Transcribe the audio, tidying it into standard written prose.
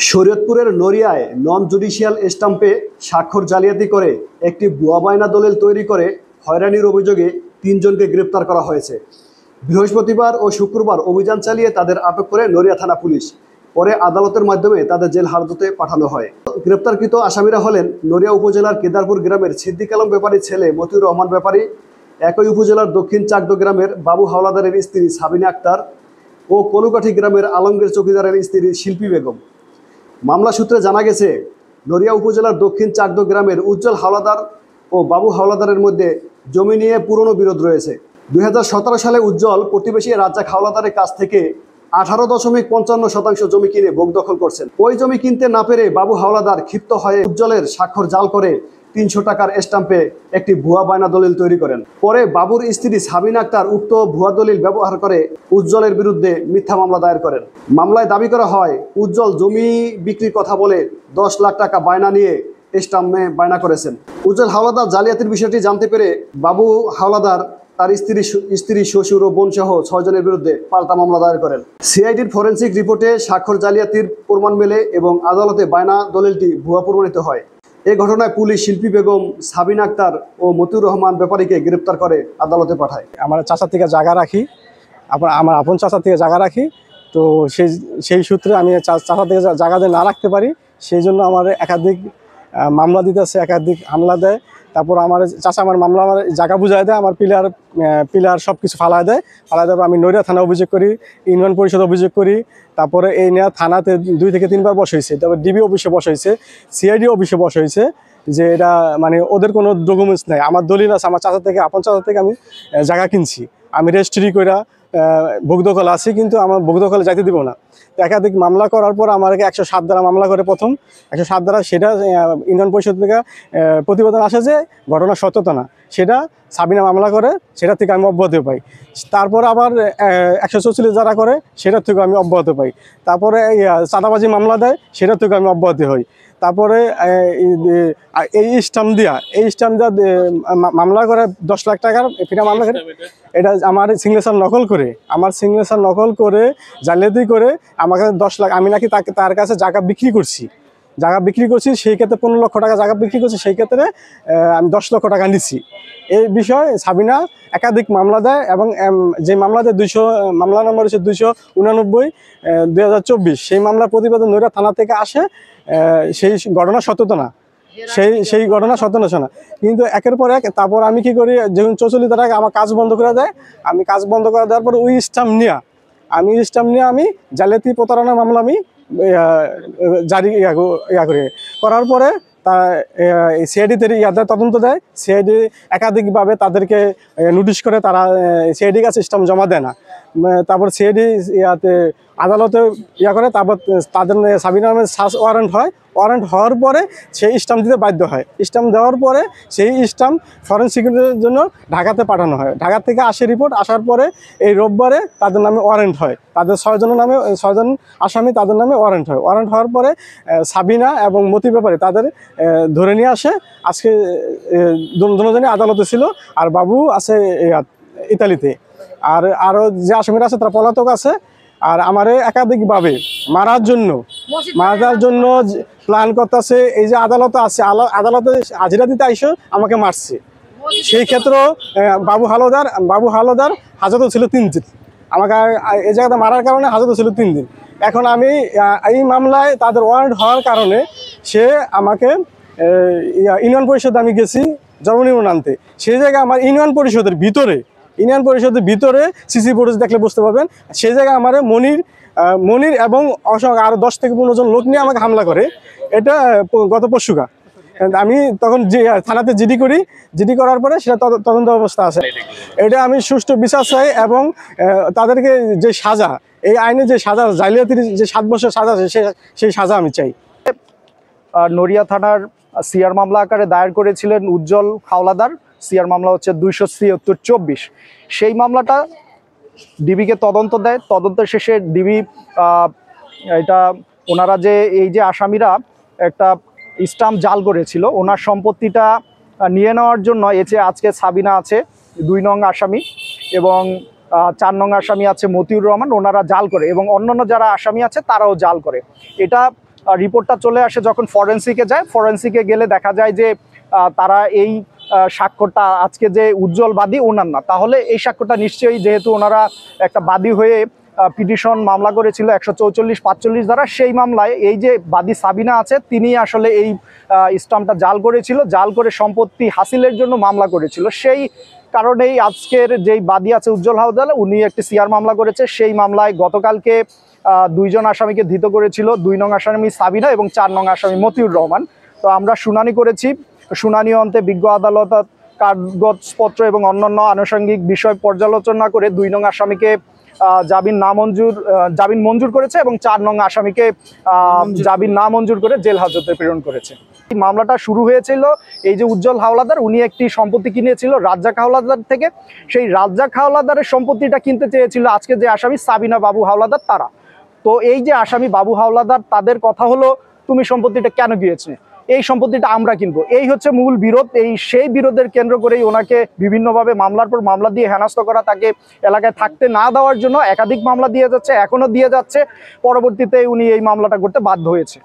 শরীয়তপুরের নড়িয়ায় নন জুডিশিয়াল স্ট্যাম্পে স্বাক্ষর জালিয়াতি করে একটি ভুয়া বায়না দলিল তৈরি করে হয়রানির অভিযোগে ৩ জনকে গ্রেপ্তার করা হয়েছে। বৃহস্পতিবার ও শুক্রবার অভিযান চালিয়ে তাদের আটক করে নড়িয়া থানা পুলিশ। পরে আদালতের মাধ্যমে তাদের জেল হাজতে পাঠানো হয়। গ্রেপ্তারকৃত আসামিরা হলেন নড়িয়া উপজেলার কেদারপুর গ্রামের সিদ্দিক আলম ব্যাপারীর ছেলে মতিউর রহমান ব্যাপারী, একই উপজেলার দক্ষিণ চাকদো গ্রামের বাবু হাওলাদারের স্ত্রী সাবিনা আক্তার ও কলুকাঠি গ্রামের আলমগীর চৌকিদারের স্ত্রী শিল্পী বেগম। মামলা সূত্রে জানা গেছে, নড়িয়া উপজেলার দক্ষিণ চাকদো গ্রামের উজ্জ্বল হাওলাদার ও বাবু হাওলাদারের মধ্যে জমি নিয়ে পুরনো বিরোধ রয়েছে। 2017 সালে উজ্জ্বল প্রতিবেশী রাজ্জাক হাওলাদারের কাছ থেকে 18.55% জমি কিনে ভোগ দখল করছেন। ওই জমি কিনতে না পেরে বাবু হাওলাদার ক্ষিপ্ত হয়ে উজ্জ্বলের স্বাক্ষর জাল করে 300 টাকার স্ট্যাম্পে একটি ভুয়া বায়না দলিল তৈরি করেন। পরে বাবুর স্ত্রী সাবিনা আক্তার উক্ত ভুয়া দলিল ব্যবহার করে উজ্জ্বলের বিরুদ্ধে মিথ্যা মামলা দায়ের করেন। মামলায় দাবি করা হয়, উজ্জ্বল জমি বিক্রির কথা বলে 10 লাখ টাকা বায়না নিয়ে স্ট্যাম্পে বায়না করেছেন। উজ্জ্বল হাওলাদার জালিয়াতির বিষয়টি জানতে পেরে বাবু হাওলাদার তার স্ত্রী শ্বশুর ও বোন সহ 6 জনের বিরুদ্ধে পাল্টা মামলা দায়ের করেন। সিআইডির ফরেনসিক রিপোর্টে স্বাক্ষর জালিয়াতির প্রমাণ মেলে এবং আদালতে বায়না দলিলটি ভুয়া প্রমাণিত হয়। এই ঘটনায় পুলিশ শিল্পী বেগম, সাবিনা আক্তার ও মতিউর রহমান ব্যাপারীকে গ্রেপ্তার করে আদালতে পাঠায়। আমার চাচা থেকে জায়গা রাখি, আমার আপন চাচা থেকে জায়গা রাখি, তো সেই সূত্রে আমি চাচা থেকে জায়গা দিয়ে না রাখতে পারি, সেই জন্য আমার একাধিক মামলা দিতেছে, একাধিক হামলা দেয়। তারপর আমার চাচা আমার মামলা আমার জায়গা বুঝায় দেয়, আমার পিলার সব কিছু ফালায় দেয়। আমি নড়িয়া থানা অভিযোগ করি, ইউনিয়ন পরিষদ অভিযোগ করি। তারপরে এই নিয়ে থানাতে 2 থেকে 3 বার বসা হয়েছে, তারপর ডিবি অফিসে বসা হয়েছে, সিআইডি অফিসে বসা হয়েছে, যে এটা মানে ওদের কোনো ডকুমেন্টস নেই। আমার দলিল আছে, আমার চাচা থেকে আপন চাচা থেকে আমি জায়গা কিনছি, আমি রেজিস্ট্রি করে ভোগ দখল আছি, কিন্তু আমার ভোগ দখলে যাইতে দিব না। একাধিক মামলা করার পর আমাকে 107 ধারা মামলা করে, প্রথম 107 ধারা সেটা ইউনিয়ন পরিষদ থেকে প্রতিবেদন আসে যে ঘটনা সত্যতা না, সেটা সাবিনা মামলা করে, সেটা থেকে আমি অব্যাহতি পাই। তারপর আবার 144 ধারা করে, সেটার থেকে আমি অব্যাহতি পাই। তারপরে চাঁদাবাজি মামলা দেয়, সেটার থেকে আমি অব্যাহতি হই। তারপরে এই স্ট্যাম্প দিয়া মামলা করে 10 লাখ টাকার ফিরা মামলা করে, এটা আমার সিগনেচার নকল করে জালিয়াতি করে আমাকে 10 লাখ, আমি নাকি তার কাছে জায়গা বিক্রি করছি, সেই ক্ষেত্রে 15 লক্ষ টাকা জায়গা বিক্রি করছি, সেই ক্ষেত্রে আমি 10 লক্ষ টাকা নিচ্ছি। এই বিষয়ে সাবিনা একাধিক মামলা দেয় এবং যে মামলা দেয় মামলা নম্বর হচ্ছে 289 2024, সেই মামলার প্রতিবেদন নড়িয়া থানা থেকে আসে। সেই ঘটনা সত্যতা না, সেই ঘটনা সত্য না, কিন্তু একের পর এক। তারপর আমি কি করি, যখন 44 ধারা আমার কাজ বন্ধ করে দেয়, আমি কাজ বন্ধ করে দেওয়ার পর ওই স্ট্যাম্প নিয়ে আমি জালিয়াতি প্রতারণা মামলা আমি জারি করার পরে তা সিআইডিতে তদন্ত দেয়। সিআইডি একাধিকভাবে তাদেরকে নোটিশ করে, তারা সিআইডি কাছে স্ট্যাম্প জমা দেয় না। তারপর সিআইডি আদালতে করে, তারপর তাদের সাবিনা নামে সার্চ ওয়ারেন্ট হওয়ার পরে সেই স্ট্যাম্প দিতে বাধ্য হয়। স্ট্যাম্প দেওয়ার পরে সেই স্ট্যাম্প ফরেনসিকের জন্য ঢাকাতে পাঠানো হয়। ঢাকা থেকে আসে রিপোর্ট, আসার পরে এই রোববারে তাদের নামে ওয়ারেন্ট হয়, তাদের 6 জন আসামি, তাদের নামে ওয়ারেন্ট হয়। ওয়ারেন্ট হওয়ার পরে সাবিনা এবং মতি ব্যাপারী তাদের ধরে নিয়ে আসে। আজকে দুজনই আদালতে ছিল, আর বাবু আছে ইতালিতে, আর আরও যে আসামিরা আছে তারা পলাতক আছে। আর আমারে একাধিকভাবে মারার জন্য প্ল্যান করতেছে। এই যে আদালতে আছে, আদালতে হাজিরা দিতে আইসো আমাকে মারছে। সেই ক্ষেত্রেও বাবু হাওলাদার হাজতে ছিল 3 দিন, আমাকে এই জায়গাতে মারার কারণে হাজতে ছিল 3 দিন। এখন আমি এই মামলায় তাদের ওয়ারেন্ট হওয়ার কারণে সে আমাকে ইউনিয়ন পরিষদে আমি গেছি জন্মনিবন্ধন আনতে। সেই জায়গায় আমার ইউনিয়ন পরিষদের ভিতরে সিসি ফুটেজ দেখলে বুঝতে পারবেন, সেই জায়গায় আমার মনির এবং আরও 10 থেকে 15 জন লোক নিয়ে আমাকে হামলা করে। এটা গত পরশুকা। আমি তখন থানাতে জিডি করার পরে সেটা তদন্ত অবস্থা আছে। এটা আমি সুষ্ঠু বিচার চাই এবং তাদেরকে যে সাজা, এই আইনে যে সাজা, জালিয়াতির যে 7 বছর সাজা আছে, সেই সাজা আমি চাই। নড়িয়া থানার সিআর মামলা আকারে দায়ের করেছিলেন উজ্জ্বল হাওলাদার। সিআর মামলা হচ্ছে 273/24। সেই মামলাটা ডিবিকে তদন্ত দেয়। তদন্তের শেষে ডিবি ওনারা এই যে আসামিরা একটা স্ট্যাম্প জাল করেছিল, ওনার সম্পত্তিটা নিয়ে নেওয়ার জন্য আজকে সাবিনা আছে 2 নং আসামি এবং 4 নং আসামি আছে মতিউর রহমান, ওনারা জাল করে এবং অন্যান্য যারা আসামি আছে তারাও জাল করে। এটা রিপোর্টটা চলে আসে যখন ফরেন্সিকে যায়, ফরেন্সিকে গেলে দেখা যায় যে তারা এই স্বাক্ষরটা আজকে যে উজ্জ্বল বাদী ওনার না, তাহলে এই স্বাক্ষরটা নিশ্চয়ই, যেহেতু ওনারা একটা বাদী হয়ে পিটিশন মামলা করেছিল 144-45 দ্বারা, সেই মামলায় এই যে বাদী সাবিনা আছে তিনি আসলে এই স্টাম্পটা জাল করেছিল, জাল করে সম্পত্তি হাসিলের জন্য মামলা করেছিল। সেই কারণেই আজকের যেই বাদী আছে উজ্জ্বল হাওলাদার, উনি একটি সিআর মামলা করেছে। সেই মামলায় গতকালকে 2 জন আসামিকে ধৃত করেছিল, 2 নং আসামি সাবিনা এবং 4 নং আসামি মতিউর রহমান। তো আমরা শুনানি করেছি, শুনানি অন্তে বিজ্ঞ আদালত কাগজপত্র এবং অন্যান্য আনুষঙ্গিক বিষয় পর্যালোচনা করে 2 নং আসামিকে জামিন মঞ্জুর করেছে এবং 4 নং আসামিকে জামিন না মঞ্জুর করে জেল হাজতে প্রেরণ করেছে। এই মামলাটা শুরু হয়েছিল, এই যে উজ্জ্বল হাওলাদার উনি একটি সম্পত্তি কিনেছিল রাজ্জাক হাওলাদার থেকে, সেই রাজ্জাক হাওলাদারের সম্পত্তিটা কিনতে চেয়েছিল আজকে যে আসামি সাবিনা বাবু হাওলাদার তারা। তো এই যে আসামি বাবু হাওলাদার, তাদের কথা হলো তুমি সম্পত্তিটা কেন গিয়েছে, এই সম্পত্তিটা আমরা কিনবো, এই হচ্ছে মূল বিরোধ। সেই বিরোধের কেন্দ্র করেই ওনাকে বিভিন্নভাবে মামলার পর মামলা দিয়ে হেনস্থ করা, তাকে এলাকায় থাকতে না দেওয়ার জন্য একাধিক মামলা দিয়ে যাচ্ছে, এখনো দিয়ে যাচ্ছে। পরবর্তীতে উনি এই মামলাটা করতে বাধ্য হয়েছে।